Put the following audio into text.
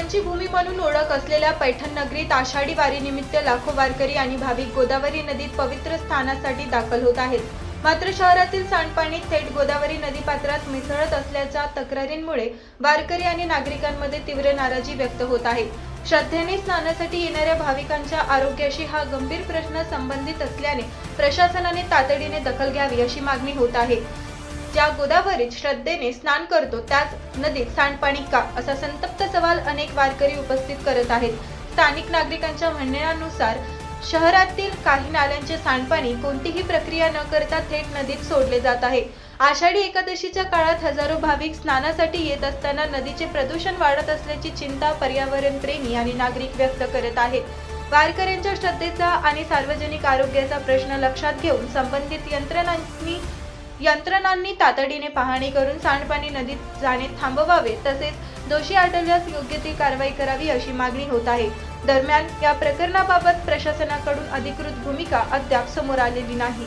ज्ञानाची भूमी म्हणून ओळख असलेल्या पैठण नगरीत आषाढी वारीनिमित्त लाखो वारकरी आणि भाविक गोदावरी नदीत पवित्र स्नानासाठी दाखल होत आहेत. मात्र शहरातील सांडपाणी थेट गोदावरी नदीपात्रात मिसळत असल्याच्या तक्रारींमुळे वारकरी आणि नागरिकांमध्ये तीव्र नाराजी व्यक्त होत आहे. श्रद्धेने स्नानासाठी येणाऱ्या भाविकांच्या आरोग्याशी हा गंभीर प्रश्न संबंधित असल्याने प्रशासनाने तातडीने दखल घ्यावी अशी मागणी होत आहे. ज्या गोदावरीत श्रद्धेने स्नान करतो त्याच नदीत सांडपाणी का, असा संतप्त सवाल अनेक वारकरी उपस्थित करत आहेत. स्थानिक नागरिकांच्या म्हणण्यानुसार शहरातील काही नाल्यांचे सांडपाणी कोणतीही प्रक्रिया न करता थेट नदीत सोडले जात आहे. आषाढी एकादशीच्या काळात हजारो भाविक स्नानासाठी येत असताना नदीचे प्रदूषण वाढत असल्याची चिंता पर्यावरण प्रेमी आणि नागरिक व्यक्त करत आहेत. वारकऱ्यांच्या श्रद्धेचा आणि सार्वजनिक आरोग्याचा प्रश्न लक्षात घेऊन संबंधित यंत्रणांनी तातडीने पाहणी करून सांडपाणी नदीत जाणे थांबवावे, तसेच दोषी आढळल्यास योग्य ती कारवाई करावी अशी मागणी होत आहे. दरम्यान या प्रकरणाबाबत प्रशासनाकडून अधिकृत भूमिका अद्याप समोर आलेली नाही.